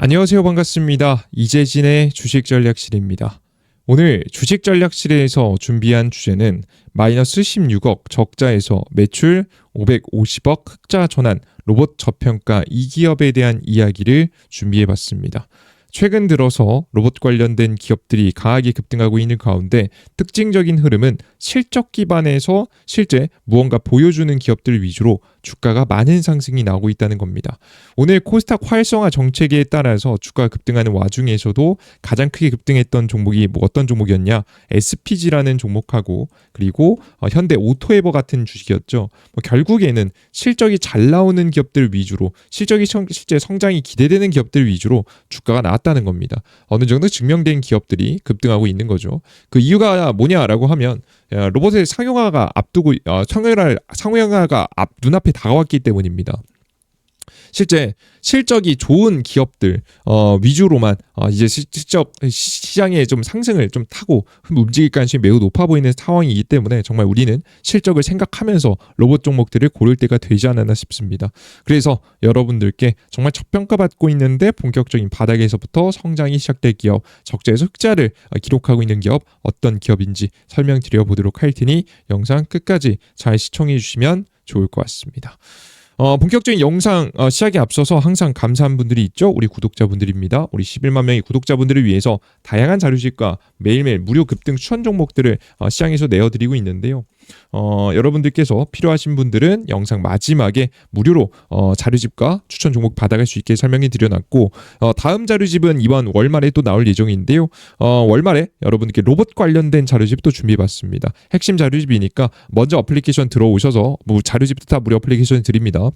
안녕하세요. 반갑습니다. 이재진의 주식전략실입니다. 오늘 주식전략실에서 준비한 주제는 마이너스 16억 적자에서 매출 550억 흑자 전환 로봇 저평가 2기업에 대한 이야기를 준비해봤습니다. 최근 들어서 로봇 관련된 기업들이 강하게 급등하고 있는 가운데 특징적인 흐름은 실적 기반에서 실제 무언가 보여주는 기업들 위주로 주가가 많은 상승이 나오고 있다는 겁니다. 오늘 코스닥 활성화 정책에 따라서 주가가 급등하는 와중에서도 가장 크게 급등했던 종목이 어떤 종목이었냐? SPG라는 종목하고 그리고 현대 오토에버 같은 주식이었죠. 결국에는 실적이 잘 나오는 기업들 위주로 실적이 실제 성장이 기대되는 기업들 위주로 주가가 나왔다는 겁니다. 어느 정도 증명된 기업들이 급등하고 있는 거죠. 그 이유가 뭐냐라고 하면 로봇의 상용화가 앞두고 상용화가 눈앞에 다가왔기 때문입니다. 실제 실적이 좋은 기업들 위주로만 이제 실적 시장의 좀 상승을 좀 타고 움직일 가능성이 매우 높아 보이는 상황이기 때문에 정말 우리는 실적을 생각하면서 로봇 종목들을 고를 때가 되지 않았나 싶습니다. 그래서 여러분들께 정말 저평가받고 있는데 본격적인 바닥에서부터 성장이 시작될 기업, 적자에서 흑자를 기록하고 있는 기업 어떤 기업인지 설명드려 보도록 할 테니 영상 끝까지 잘 시청해 주시면 좋을 것 같습니다. 본격적인 영상 시작에 앞서서 항상 감사한 분들이 있죠. 우리 구독자분들입니다. 우리 11만 명의 구독자분들을 위해서 다양한 자료집과 매일매일 무료 급등 추천 종목들을 시장에서 내어드리고 있는데요. 여러분들께서 필요하신 분들은 영상 마지막에 무료로 자료집과 추천 종목 받아갈 수 있게 설명해 드려놨고 다음 자료집은 이번 월말에 또 나올 예정인데요. 월말에 여러분들께 로봇 관련된 자료집도 준비해봤습니다. 핵심 자료집이니까 먼저 어플리케이션 들어오셔서 자료집도 다 무료 어플리케이션 드립니다.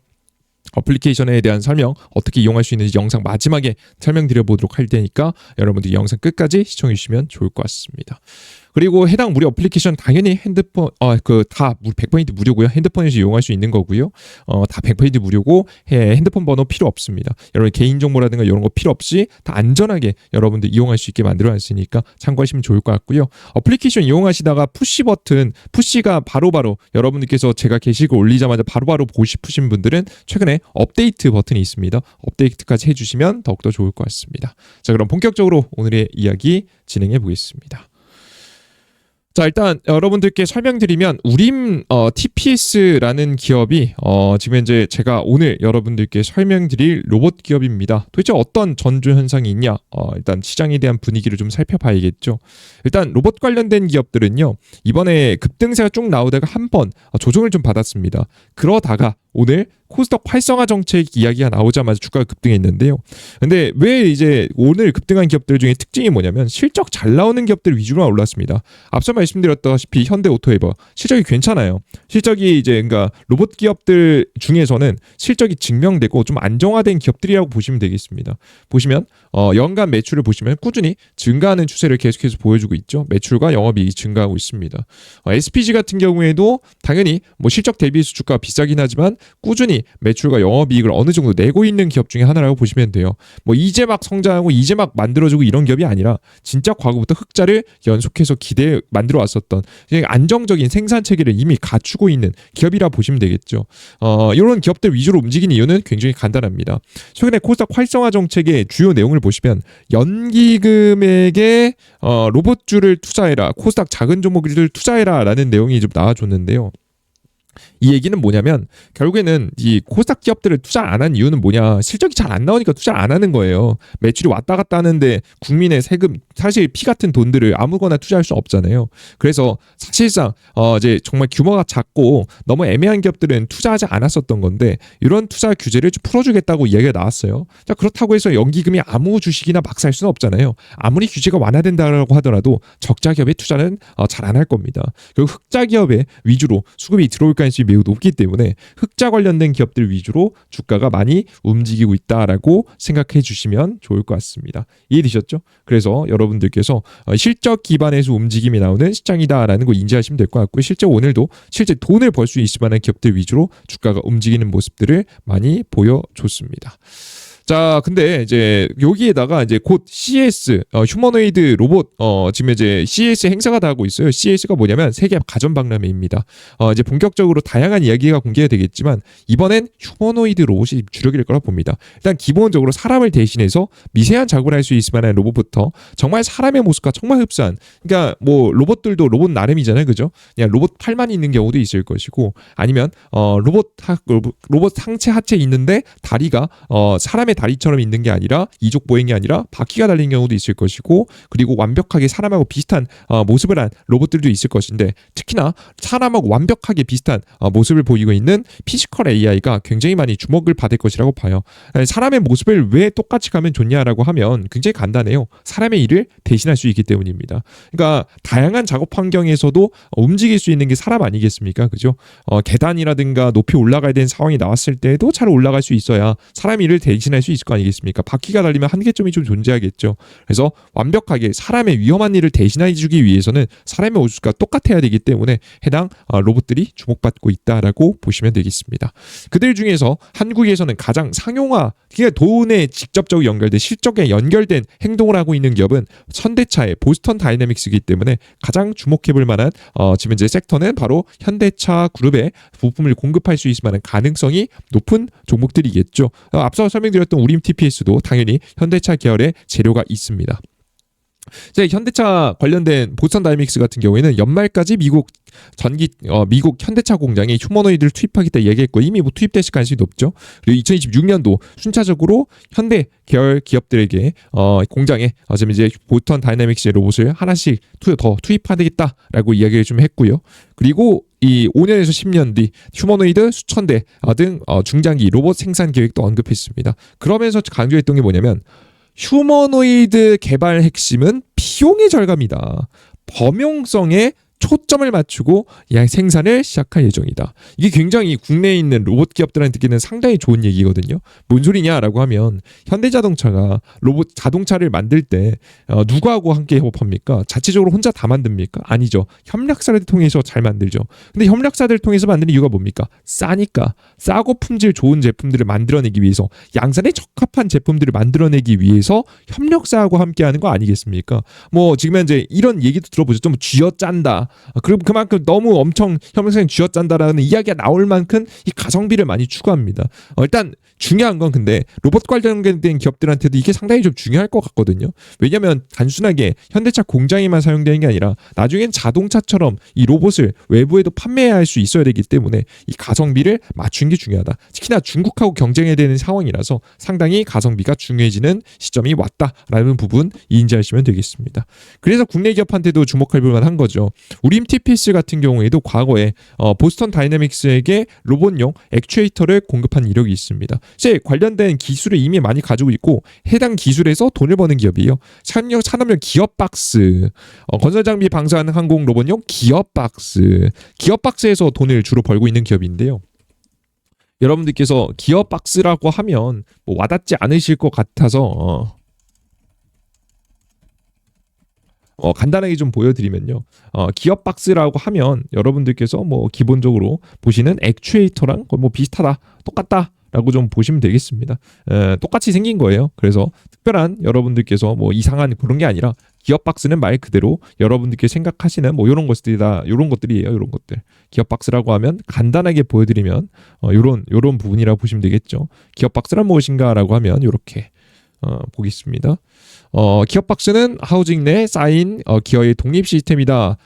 어플리케이션에 대한 설명 어떻게 이용할 수 있는지 영상 마지막에 설명드려 보도록 할 테니까 여러분들 영상 끝까지 시청해 주시면 좋을 것 같습니다. 그리고 해당 무료 어플리케이션 당연히 핸드폰 다 100% 무료고요. 핸드폰에서 이용할 수 있는 거고요. 다 100% 무료고 핸드폰 번호 필요 없습니다. 여러분 개인 정보라든가 이런 거 필요 없이 다 안전하게 여러분들 이용할 수 있게 만들어 놨으니까 참고하시면 좋을 것 같고요. 어플리케이션 이용하시다가 푸시 버튼, 푸시가 바로바로 여러분들께서 제가 게시글 올리자마자 바로바로 보고 싶으신 분들은 최근에 업데이트 버튼이 있습니다. 업데이트까지 해주시면 더욱더 좋을 것 같습니다. 자, 그럼 본격적으로 오늘의 이야기 진행해 보겠습니다. 자, 일단 여러분들께 설명드리면 우림 TPS라는 기업이 지금 현재 제가 오늘 여러분들께 설명드릴 로봇 기업입니다. 도대체 어떤 전조 현상이 있냐? 일단 시장에 대한 분위기를 좀 살펴봐야겠죠. 일단 로봇 관련된 기업들은요. 이번에 급등세가 쭉 나오다가 한번 조정을 좀 받았습니다. 그러다가 오늘 코스닥 활성화 정책 이야기가 나오자마자 주가가 급등했는데요. 근데 왜 이제 오늘 급등한 기업들 중에 특징이 뭐냐면 실적 잘 나오는 기업들 위주로만 올랐습니다. 앞서 말씀드렸다시피 현대 오토에버 실적이 괜찮아요. 실적이 이제 그러니까 로봇 기업들 중에서는 실적이 증명되고 좀 안정화된 기업들이라고 보시면 되겠습니다. 보시면 연간 매출을 보시면 꾸준히 증가하는 추세를 계속해서 보여주고 있죠. 매출과 영업이익이 증가하고 있습니다. SPG 같은 경우에도 당연히 실적 대비해서 주가가 비싸긴 하지만 꾸준히 매출과 영업이익을 어느 정도 내고 있는 기업 중에 하나라고 보시면 돼요. 이제 막 성장하고 이제 막 만들어주고 이런 기업이 아니라 진짜 과거부터 흑자를 연속해서 만들어 왔었던 안정적인 생산 체계를 이미 갖추고 있는 기업이라 보시면 되겠죠. 이런 기업들 위주로 움직이는 이유는 굉장히 간단합니다. 최근에 코스닥 활성화 정책의 주요 내용을 보시면 연기금액에 로봇주를 투자해라, 코스닥 작은 종목들 투자해라 라는 내용이 좀 나와줬는데요. 이 얘기는 뭐냐면 결국에는 이 코스닥 기업들을 투자 안 한 이유는 뭐냐, 실적이 잘 안 나오니까 투자 안 하는 거예요. 매출이 왔다 갔다 하는데 국민의 세금, 사실 피 같은 돈들을 아무거나 투자할 수 없잖아요. 그래서 사실상 이제 정말 규모가 작고 너무 애매한 기업들은 투자하지 않았었던 건데 이런 투자 규제를 좀 풀어주겠다고 이야기가 나왔어요. 자, 그렇다고 해서 연기금이 아무 주식이나 막 살 수는 없잖아요. 아무리 규제가 완화된다고 하더라도 적자 기업의 투자는 잘 안 할 겁니다. 결국 흑자 기업에 위주로 수급이 들어올 가능성이 매우 높기 때문에 흑자 관련된 기업들 위주로 주가가 많이 움직이고 있다라고 생각해 주시면 좋을 것 같습니다. 이해되셨죠? 그래서 여러분들께서 실적 기반에서 움직임이 나오는 시장이다라는 거 인지하시면 될 것 같고요. 실제 오늘도 실제 돈을 벌 수 있을 만한 기업들 위주로 주가가 움직이는 모습들을 많이 보여줬습니다. 자, 근데 이제 여기에다가 이제 곧 CS 휴머노이드 로봇 지금 이제 CES 행사가 다 하고 있어요. CES가 뭐냐면 세계 가전박람회입니다. 이제 본격적으로 다양한 이야기가 공개가 되겠지만 이번엔 휴머노이드 로봇이 주력일 거라 봅니다. 일단 기본적으로 사람을 대신해서 미세한 작업을 할 수 있을 만한 로봇부터 정말 사람의 모습과 정말 흡사한, 그러니까 뭐 로봇들도 로봇 나름이잖아요, 그죠? 그냥 로봇 팔만 있는 경우도 있을 것이고, 아니면 로봇 상체 하체 있는데 다리가 사람의 다리처럼 있는 게 아니라 이족 보행이 아니라 바퀴가 달린 경우도 있을 것이고, 그리고 완벽하게 사람하고 비슷한 모습을 한 로봇들도 있을 것인데, 특히나 사람하고 완벽하게 비슷한 모습을 보이고 있는 피지컬 AI가 굉장히 많이 주목을 받을 것이라고 봐요. 사람의 모습을 왜 똑같이 가면 좋냐라고 하면 굉장히 간단해요. 사람의 일을 대신할 수 있기 때문입니다. 그러니까 다양한 작업 환경에서도 움직일 수 있는 게 사람 아니겠습니까? 그죠? 계단이라든가 높이 올라가야 되는 상황이 나왔을 때에도 잘 올라갈 수 있어야 사람 일을 대신할 수 있을 거 아니겠습니까? 바퀴가 달리면 한계점이 좀 존재하겠죠. 그래서 완벽하게 사람의 위험한 일을 대신해 주기 위해서는 사람의 모습과 똑같아야 되기 때문에 해당 로봇들이 주목받고 있다라고 보시면 되겠습니다. 그들 중에서 한국에서는 가장 상용화, 그러니까 돈에 직접적으로 연결된 실적에 연결된 행동을 하고 있는 기업은 현대차의 보스턴 다이내믹스이기 때문에 가장 주목해볼 만한 지금 이제 섹터는 바로 현대차 그룹의 부품을 공급할 수 있을 만한 가능성이 높은 종목들이겠죠. 앞서 설명드렸던 우림 TPS도 당연히 현대차 계열의 재료가 있습니다. 현대차 관련된 보스턴 다이내믹스 같은 경우에는 연말까지 미국 현대차 공장에 휴머노이드를 투입하겠다 얘기했고, 이미 뭐 투입됐을 가능성이 높죠. 그리고 2026년도 순차적으로 현대 계열 기업들에게 공장에 지금 이제 보스턴 다이내믹스의 로봇을 하나씩 더 투입하겠다라고 이야기를 좀 했고요. 그리고 이 5년에서 10년 뒤 휴머노이드 수천 대 등 중장기 로봇 생산 계획도 언급했습니다. 그러면서 강조했던 게 뭐냐면, 휴머노이드 개발 핵심은 비용의 절감이다. 범용성에 초점을 맞추고 생산을 시작할 예정이다. 이게 굉장히 국내에 있는 로봇 기업들한테 듣기는 상당히 좋은 얘기거든요. 뭔 소리냐라고 하면, 현대자동차가 로봇 자동차를 만들 때 누구하고 함께 협업합니까? 자체적으로 혼자 다 만듭니까? 아니죠. 협력사를 통해서 잘 만들죠. 근데 협력사들을 통해서 만드는 이유가 뭡니까? 싸니까. 싸고 품질 좋은 제품들을 만들어내기 위해서, 양산에 적합한 제품들을 만들어내기 위해서 협력사하고 함께하는 거 아니겠습니까? 뭐 지금 현재 이런 얘기도 들어보죠. 좀 쥐어짠다. 그럼 그만큼 너무 엄청 협력사에 쥐어짠다라는 이야기가 나올 만큼 이 가성비를 많이 추구합니다. 일단 중요한 건 근데 로봇 관련된 기업들한테도 이게 상당히 좀 중요할 것 같거든요. 왜냐하면 단순하게 현대차 공장에만 사용되는 게 아니라 나중엔 자동차처럼 이 로봇을 외부에도 판매할 수 있어야 되기 때문에 이 가성비를 맞춘 게 중요하다. 특히나 중국하고 경쟁해야 되는 상황이라서 상당히 가성비가 중요해지는 시점이 왔다라는 부분 인지하시면 되겠습니다. 그래서 국내 기업한테도 주목할 만한 거죠. 우림 TPS 같은 경우에도 과거에 보스턴 다이내믹스에게 로봇용 액추에이터를 공급한 이력이 있습니다. 이제 관련된 기술을 이미 많이 가지고 있고, 해당 기술에서 돈을 버는 기업이에요. 산업용 기어박스, 건설장비 방사하는 항공 로봇용 기어박스에서 돈을 주로 벌고 있는 기업인데요. 여러분들께서 기어박스라고 하면 뭐 와닿지 않으실 것 같아서 간단하게 좀 보여드리면요. 기어박스라고 하면 여러분들께서 뭐 기본적으로 보시는 액추에이터랑 거의 뭐 비슷하다, 똑같다 라고 좀 보시면 되겠습니다. 똑같이 생긴 거예요. 그래서 특별한 여러분들께서 뭐 이상한 그런 게 아니라, 기어박스는 말 그대로 여러분들께 생각하시는 뭐 이런 것들이다, 이런 것들이에요. 이런 것들. 기어박스라고 하면 간단하게 보여드리면 요런 부분이라고 보시면 되겠죠. 기어박스란 무엇인가라고 하면 이렇게 보겠습니다. 기어박스는 하우징 내 쌓인 기어의 독립 시스템이다.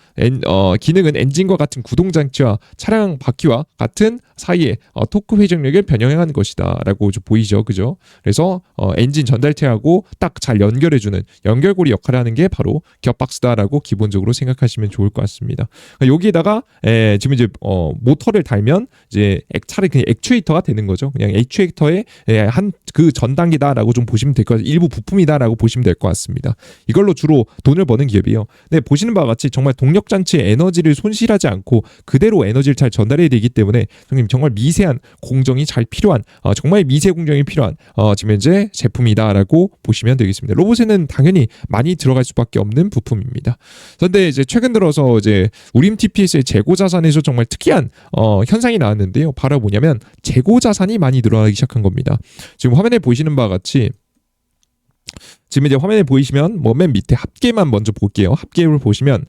기능은 엔진과 같은 구동장치와 차량 바퀴와 같은 사이에 토크 회전력을 변형하는 것이다 라고 좀 보이죠, 그죠? 그래서 엔진 전달체하고 딱 잘 연결해주는 연결고리 역할을 하는 게 바로 기어박스다라고 기본적으로 생각하시면 좋을 것 같습니다. 여기에다가 지금 이제 모터를 달면 이제 차라리 그냥 액추에이터가 되는 거죠. 그냥 액추에이터의 한 그 전 단계다라고 좀 보시면 될 것 같아요. 일부 부품이다라고 보시면 될 것 같습니다. 이걸로 주로 돈을 버는 기업이에요. 네, 보시는 바와 같이 정말 동력장치의 에너지를 손실하지 않고 그대로 에너지를 잘 전달해야 되기 때문에 정말 미세한 공정이 잘 필요한 정말 미세 공정이 필요한 지금 현재 제품이다라고 보시면 되겠습니다. 로봇에는 당연히 많이 들어갈 수밖에 없는 부품입니다. 그런데 이제 최근 들어서 이제 우림 TPS의 재고 자산에서 정말 특이한 현상이 나왔는데요. 바로 뭐냐면 재고 자산이 많이 늘어나기 시작한 겁니다. 지금 화면에 보시는 바와 같이 지금 이제 화면에 보이시면 맨 밑에 합계만 먼저 볼게요. 합계를 보시면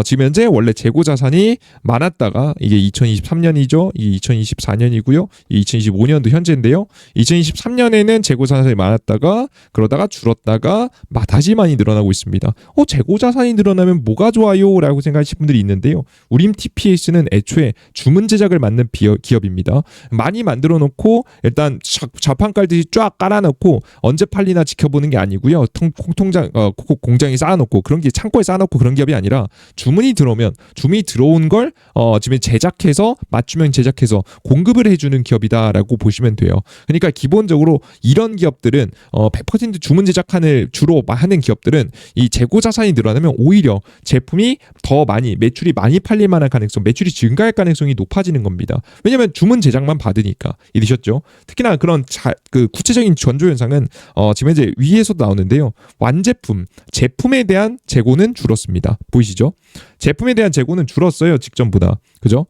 지금 현재 원래 재고 자산이 많았다가 이게 2023년이죠. 이게 2024년이고요. 이 2025년도 현재인데요. 2023년에는 재고 자산이 많았다가 그러다가 줄었다가 다시 많이 늘어나고 있습니다. 재고 자산이 늘어나면 뭐가 좋아요? 라고 생각하시는 분들이 있는데요. 우림 TPS는 애초에 주문 제작을 맡는 기업입니다. 많이 만들어 놓고 일단 자판 깔듯이 쫙 깔아놓고 언제 팔리나 지켜보는 게 아니고요. 공장에 쌓아놓고 그런 게 창고에 쌓아놓고 그런 기업이 아니라 주문이 들어온 걸 지금 제작해서 맞춤형 제작해서 공급을 해주는 기업이다라고 보시면 돼요. 그러니까 기본적으로 이런 기업들은 100% 주문 제작을 주로 하는 기업들은 이 재고 자산이 늘어나면 오히려 제품이 더 많이 매출이 많이 팔릴 만한 가능성, 매출이 증가할 가능성이 높아지는 겁니다. 왜냐하면 주문 제작만 받으니까. 이러셨죠? 특히나 그런 구체적인 전조 현상은 지금 이제 위에서도 나오는데요. 완제품, 제품에 대한 재고는 줄었습니다. 보이시죠? 제품에 대한 재고는 줄었어요. 직전보다. 그죠?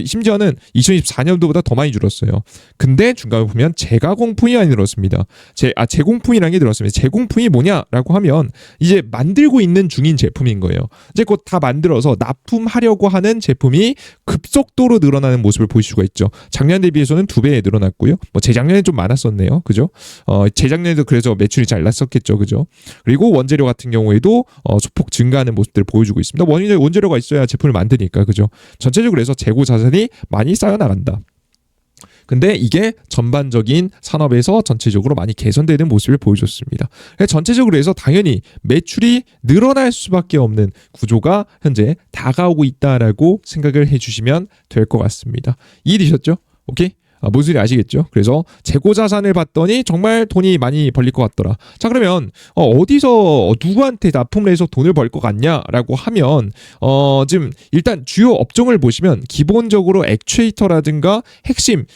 심지어는 2024년도보다 더 많이 줄었어요. 근데 중간에 보면 재가공품이 많이 늘었습니다. 재공품이라는 게 늘었습니다. 재공품이 뭐냐라고 하면 이제 만들고 있는 중인 제품인 거예요. 이제 곧 다 만들어서 납품하려고 하는 제품이 급속도로 늘어나는 모습을 볼 수가 있죠. 작년 대비해서는 2배 늘어났고요. 재작년에 좀 많았었네요. 그죠? 재작년에도 그래서 매출이 잘 났었겠죠. 그죠? 그리고 원재료 같은 경우에도 소폭 증가하는 모습들을 보여주고 있습니다. 원재료가 있어야 제품을 만드니까. 그죠? 전체적으로 그래서 재고 자산이 많이 쌓여나간다. 근데 이게 전반적인 산업에서 전체적으로 많이 개선되는 모습을 보여줬습니다. 전체적으로 해서 당연히 매출이 늘어날 수밖에 없는 구조가 현재 다가오고 있다라고 생각을 해주시면 될 것 같습니다. 이해되셨죠? 오케이? 뭔 소리 아시겠죠? 그래서 재고 자산을 봤더니 정말 돈이 많이 벌릴 것 같더라. 자, 그러면 어디서 누구한테 납품을 해서 돈을 벌 것 같냐라고 하면 지금 일단 주요 업종을 보시면 기본적으로 액추에이터라든가 핵심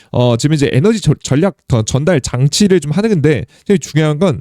지금 이제 에너지 전략 전달 장치를 좀 하는데 중요한 건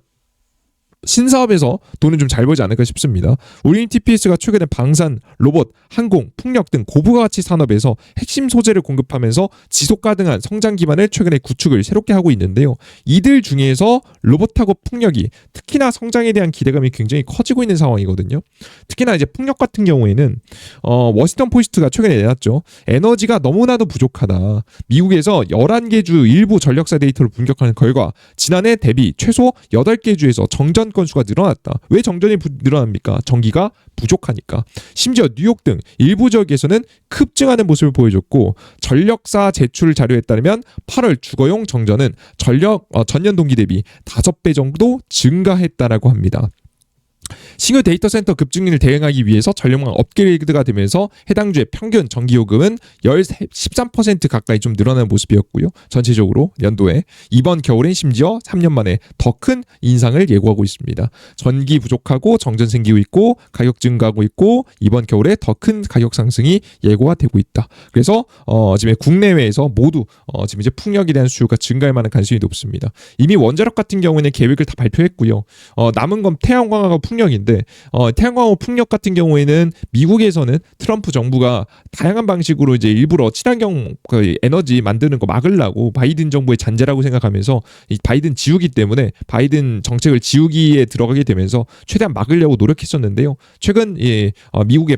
신사업에서 돈을 좀 잘 벌지 않을까 싶습니다. 우림 TPS가 최근에 방산, 로봇, 항공, 풍력 등 고부가 가치 산업에서 핵심 소재를 공급하면서 지속 가능한 성장 기반을 최근에 구축을 새롭게 하고 있는데요. 이들 중에서 로봇하고 풍력이 특히나 성장에 대한 기대감이 굉장히 커지고 있는 상황이거든요. 특히나 이제 풍력 같은 경우에는 워싱턴 포스트가 최근에 내놨죠. 에너지가 너무나도 부족하다. 미국에서 11개 주 일부 전력사 데이터를 분석하는 결과 지난해 대비 최소 8개 주에서 정전 건수가 늘어났다. 왜 정전이 늘어납니까? 전기가 부족하니까. 심지어 뉴욕 등 일부 지역에서는 급증하는 모습을 보여줬고 전력사 제출 자료에 따르면 8월 주거용 정전은 전년 동기 대비 5배 정도 증가했다라고 합니다. 신규 데이터 센터 급증률을 대응하기 위해서 전력망 업그레이드가 되면서 해당 주의 평균 전기요금은 13% 가까이 좀 늘어나는 모습이었고요. 전체적으로 연도에 이번 겨울엔 심지어 3년 만에 더 큰 인상을 예고하고 있습니다. 전기 부족하고 정전 생기고 있고 가격 증가하고 있고 이번 겨울에 더 큰 가격 상승이 예고가 되고 있다. 그래서 지금 국내외에서 모두 지금 이제 풍력에 대한 수요가 증가할 만한 가능성이 높습니다. 이미 원자력 같은 경우에는 계획을 다 발표했고요. 남은 건 태양광하고 풍력인데 태양광하고 풍력 같은 경우에는 미국에서는 트럼프 정부가 다양한 방식으로 이제 일부러 친환경 에너지 만드는 거 막으려고 바이든 정부의 잔재라고 생각하면서 이 바이든 지우기 때문에 바이든 정책을 지우기에 들어가게 되면서 최대한 막으려고 노력했었는데요. 최근 미국의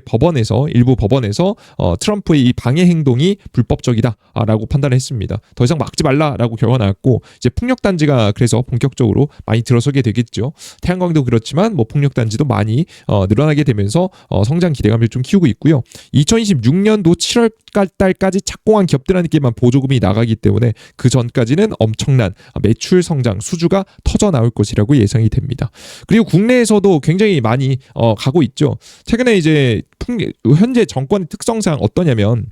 일부 법원에서 트럼프의 이 방해 행동이 불법적이다라고 판단을 했습니다. 더 이상 막지 말라라고 결과 나왔고 이제 풍력 단지가 그래서 본격적으로 많이 들어서게 되겠죠. 태양광도 그렇지만 풍력 단지도 많이 늘어나게 되면서 성장 기대감을 좀 키우고 있고요. 2026년도 7월 달까지 착공한 기업들에게만 보조금이 나가기 때문에 그 전까지는 엄청난 매출 성장 수주가 터져 나올 것이라고 예상이 됩니다. 그리고 국내에서도 굉장히 많이 가고 있죠. 최근에 이제 현재 정권의 특성상 어떠냐면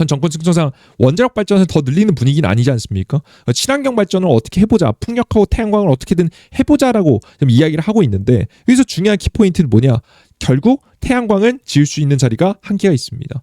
현 정권 특성상 원자력 발전을 더 늘리는 분위기는 아니지 않습니까? 친환경 발전을 어떻게 해보자, 풍력하고 태양광을 어떻게든 해보자라고 좀 이야기를 하고 있는데, 여기서 중요한 키포인트는 뭐냐? 결국 태양광은 지을 수 있는 자리가 한계가 있습니다.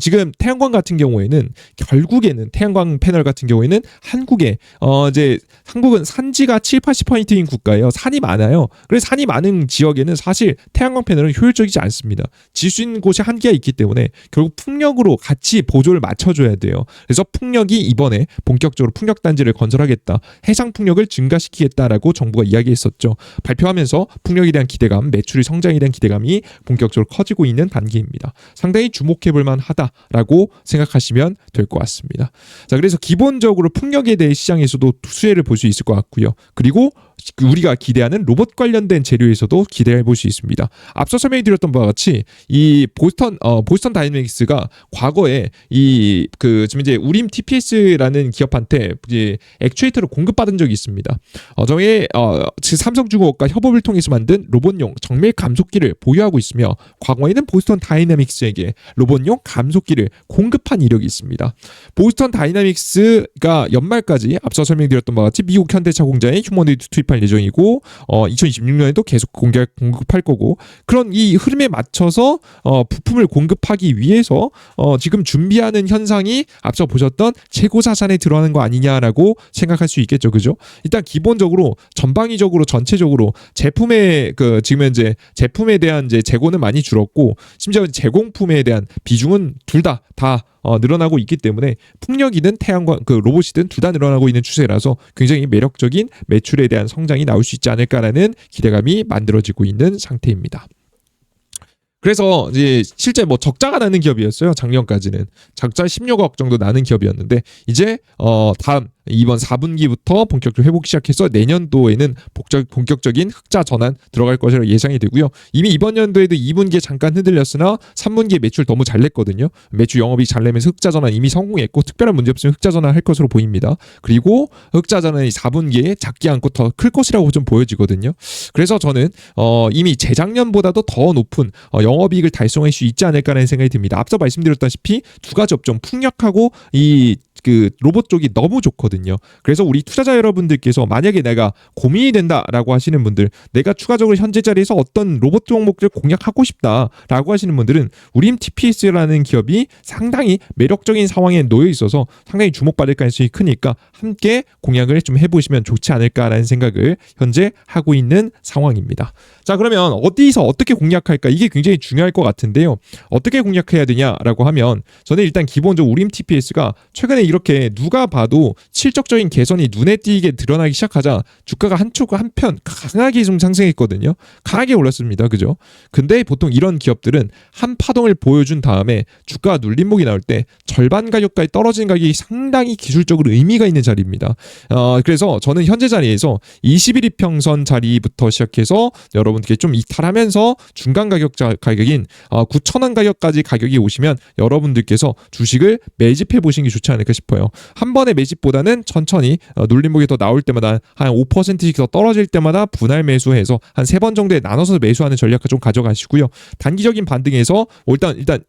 지금 태양광 같은 경우에는 결국에는 태양광 패널 같은 경우에는 한국은 산지가 70~80%인 국가예요. 산이 많아요. 그래서 산이 많은 지역에는 사실 태양광 패널은 효율적이지 않습니다. 지을 수 있는 곳이 한계가 있기 때문에 결국 풍력으로 같이 보조를 맞춰줘야 돼요. 그래서 풍력이 이번에 본격적으로 풍력 단지를 건설하겠다, 해상 풍력을 증가시키겠다라고 정부가 이야기했었죠. 발표하면서 풍력에 대한 기대감, 매출의 성장에 대한 기대감이 본격적으로 커지고 있는 단계입니다. 상당히 주목해볼 만하다라고 생각하시면 될 것 같습니다. 자, 그래서 기본적으로 풍력에 대해 시장에서도 수혜를 볼 수 있을 것 같고요. 그리고 우리가 기대하는 로봇 관련된 재료에서도 기대해 볼 수 있습니다. 앞서 설명드렸던 바와 같이 이 보스턴 다이내믹스가 과거에 지금 이제 우림 TPS라는 기업한테 이제 액추에이터를 공급받은 적이 있습니다. 삼성중공업과 협업을 통해서 만든 로봇용 정밀 감속기를 보유하고 있으며, 과거에는 보스턴 다이내믹스에게 로봇용 감속기를 공급한 이력이 있습니다. 보스턴 다이내믹스가 연말까지 앞서 설명드렸던 바와 같이 미국 현대차 공장에 휴머노이드 투입할 예정이고, 2026년에도 계속 공급할 거고, 그런 이 흐름에 맞춰서 부품을 공급하기 위해서 지금 준비하는 현상이 앞서 보셨던 재고 자산에 들어가는 거 아니냐라고 생각할 수 있겠죠, 그죠? 일단 기본적으로 전방위적으로 전체적으로 지금 현재 제품에 대한 이제 재고는 많이 줄었고, 심지어 제공품에 대한 비중은 둘 다 늘어나고 있기 때문에 풍력이든 태양광 로봇이든 둘 다 늘어나고 있는 추세라서 굉장히 매력적인 매출에 대한 성장이 나올 수 있지 않을까라는 기대감이 만들어지고 있는 상태입니다. 그래서 이제 실제 적자가 나는 기업이었어요. 작년까지는 적자 16억 정도 나는 기업이었는데, 이제 이번 4분기부터 본격적으로 회복 시작해서 내년도에는 본격적인 흑자 전환 들어갈 것이라고 예상이 되고요. 이미 이번 연도에도 2분기에 잠깐 흔들렸으나 3분기에 매출 너무 잘 냈거든요. 매출 영업이익 잘 내면서 흑자 전환 이미 성공했고, 특별한 문제 없으면 흑자 전환 할 것으로 보입니다. 그리고 흑자 전환이 4분기에 작지 않고 더 클 것이라고 좀 보여지거든요. 그래서 저는 이미 재작년보다도 더 높은 영업이익을 달성할 수 있지 않을까라는 생각이 듭니다. 앞서 말씀드렸다시피 두 가지 업종, 풍력하고 로봇 쪽이 너무 좋거든요. 그래서 우리 투자자 여러분들께서 만약에 내가 고민이 된다라고 하시는 분들, 내가 추가적으로 현재 자리에서 어떤 로봇 종목들 공략하고 싶다라고 하시는 분들은 우림 TPS라는 기업이 상당히 매력적인 상황에 놓여 있어서 상당히 주목받을 가능성이 크니까 함께 공략을 좀 해보시면 좋지 않을까라는 생각을 현재 하고 있는 상황입니다. 자, 그러면 어디서 어떻게 공략할까? 이게 굉장히 중요할 것 같은데요. 어떻게 공략해야 되냐라고 하면, 저는 일단 기본적으로 우림 TPS가 최근에 이렇게 누가 봐도 실적적인 개선이 눈에 띄게 드러나기 시작하자 주가가 한편 강하게 좀 상승했거든요. 강하게 올랐습니다. 그죠? 근데 보통 이런 기업들은 한 파동을 보여준 다음에 주가가 눌림목이 나올 때 절반 가격까지 떨어지는 가격이 상당히 기술적으로 의미가 있는 자리입니다. 그래서 저는 현재 자리에서 21이평선 자리부터 시작해서 여러분께 좀 이탈하면서 중간 가격인 9,000원 가격까지 가격이 오시면 여러분들께서 주식을 매집해 보시는 게 좋지 않을까 싶어요. 한 번의 매집보다는 천천히 눌림목이 더 나올 때마다 한 5%씩 더 떨어질 때마다 분할 매수해서 한 3번 정도에 나눠서 매수하는 전략을 좀 가져가시고요. 단기적인 반등에서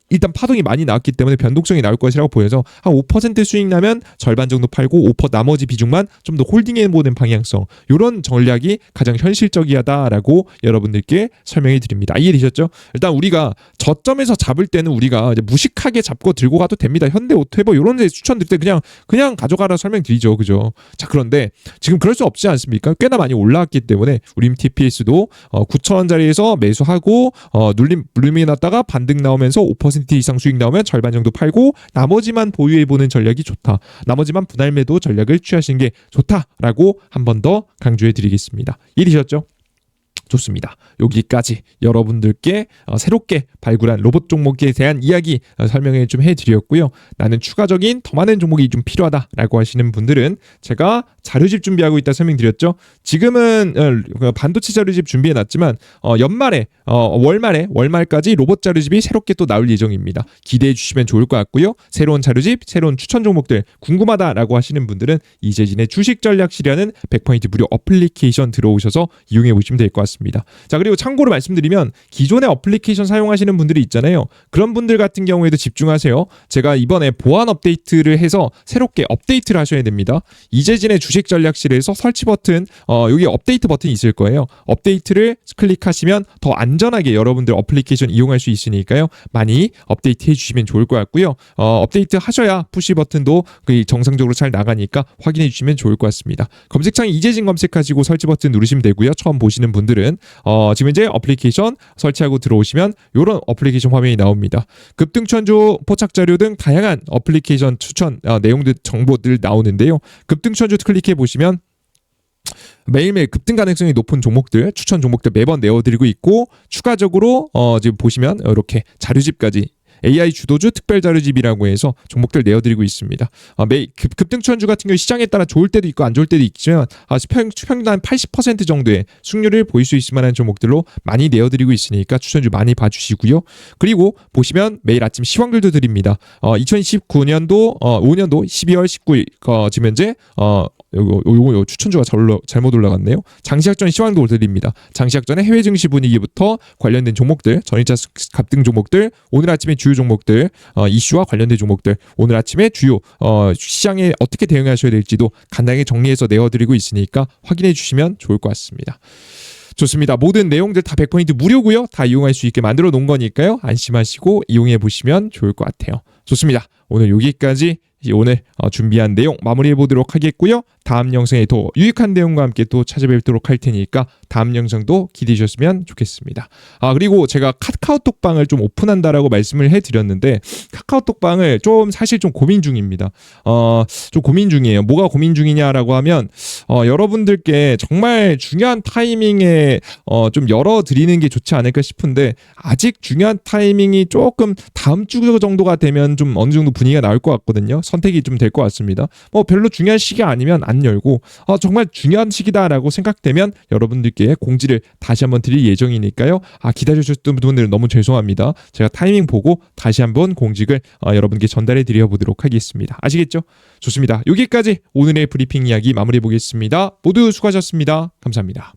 일단 파동이 많이 나왔기 때문에 변동성이 나올 것이라고 보여서 한 5% 수익 나면 절반 정도 팔고 5% 나머지 비중만 좀 더 홀딩해보는 방향성, 이런 전략이 가장 현실적이하다라고 여러분들께 설명해 드립니다. 이해되셨죠? 일단 우리가 저점에서 잡을 때는 우리가 이제 무식하게 잡고 들고 가도 됩니다. 현대오토해버 이런 데 추천드릴 때 그냥 가져가라 설명드리죠. 그죠? 자, 그런데 지금 그럴 수 없지 않습니까? 꽤나 많이 올라왔기 때문에 우림 TPS도 9,000원짜리에서 매수하고 눌림이 났다가 반등 나오면서 5% 이상 수익 나오면 절반 정도 팔고 나머지만 보유해보는 전략이 좋다. 나머지만 분할 매도 전략을 취하시는 게 좋다라고 한 번 더 강조해 드리겠습니다. 이해되셨죠? 좋습니다. 여기까지 여러분들께 새롭게 발굴한 로봇 종목에 대한 이야기 설명을 좀 해드렸고요. 나는 추가적인 더 많은 종목이 좀 필요하다라고 하시는 분들은 제가 자료집 준비하고 있다 설명드렸죠. 지금은 반도체 자료집 준비해놨지만 월말까지 로봇 자료집이 새롭게 또 나올 예정입니다. 기대해 주시면 좋을 것 같고요. 새로운 자료집, 새로운 추천 종목들 궁금하다라고 하시는 분들은 이재진의 주식 전략실이라는 100포인트 무료 어플리케이션 들어오셔서 이용해 보시면 될 것 같습니다. 같습니다. 자, 그리고 참고로 말씀드리면 기존의 어플리케이션 사용하시는 분들이 있잖아요. 그런 분들 같은 경우에도 집중하세요. 제가 이번에 보안 업데이트를 해서 새롭게 업데이트를 하셔야 됩니다. 이재진의 주식 전략실에서 설치 버튼, 여기 업데이트 버튼이 있을 거예요. 업데이트를 클릭하시면 더 안전하게 여러분들 어플리케이션 이용할 수 있으니까요. 많이 업데이트 해주시면 좋을 것 같고요. 업데이트 하셔야 푸시 버튼도 정상적으로 잘 나가니까 확인해 주시면 좋을 것 같습니다. 검색창에 이재진 검색하시고 설치 버튼 누르시면 되고요. 처음 보시는 분들은 지금 이제 어플리케이션 설치하고 들어오시면 이런 어플리케이션 화면이 나옵니다. 급등천조, 포착자료 등 다양한 어플리케이션 추천 내용들 정보들 나오는데요. 급등천조 클릭해 보시면 매일매일 급등 가능성이 높은 종목들, 추천 종목들 매번 내어드리고 있고, 추가적으로 지금 보시면 이렇게 자료집까지 AI 주도주 특별자료집이라고 해서 종목들 내어드리고 있습니다. 급등천주 같은 경우 시장에 따라 좋을 때도 있고 안 좋을 때도 있지만 평균 한 80% 정도의 숙률을 보일 수 있을 만한 종목들로 많이 내어드리고 있으니까 추천주 많이 봐주시고요. 그리고 보시면 매일 아침 시황들도 드립니다. 2029년도 5년도 12월 19일 지금 현재 요거 추천주가 잘못 올라갔네요. 장시작전 시황도 드립니다. 장시작전의 해외 증시 분위기부터 관련된 종목들, 전일차 급등 종목들, 오늘 아침에 주요 종목들, 이슈와 관련된 종목들, 오늘 아침에 주요 시장에 어떻게 대응하셔야 될지도 간단하게 정리해서 내어드리고 있으니까 확인해 주시면 좋을 것 같습니다. 좋습니다. 모든 내용들 다 100% 무료고요. 다 이용할 수 있게 만들어 놓은 거니까요. 안심하시고 이용해 보시면 좋을 것 같아요. 좋습니다. 오늘 여기까지 오늘 준비한 내용 마무리해 보도록 하겠고요. 다음 영상에 더 유익한 내용과 함께 또 찾아뵙도록 할 테니까 다음 영상도 기대해 주셨으면 좋겠습니다. 그리고 제가 카카오톡방을 좀 오픈한다라고 말씀을 해드렸는데 카카오톡방을 사실 좀 고민 중입니다. 좀 고민 중이에요. 뭐가 고민 중이냐라고 하면 여러분들께 정말 중요한 타이밍에 좀 열어드리는 게 좋지 않을까 싶은데 아직 중요한 타이밍이 조금 다음 주 정도가 되면 좀 어느 정도 분위기가 나올 것 같거든요. 선택이 좀 될 것 같습니다. 별로 중요한 시기 아니면 안 열고 정말 중요한 시기다라고 생각되면 여러분들께 공지를 다시 한번 드릴 예정이니까요. 기다려주셨던 분들은 너무 죄송합니다. 제가 타이밍 보고 다시 한번 공직을 여러분께 전달해 드려 보도록 하겠습니다. 아시겠죠? 좋습니다. 여기까지 오늘의 브리핑 이야기 마무리해 보겠습니다. 모두 수고하셨습니다. 감사합니다.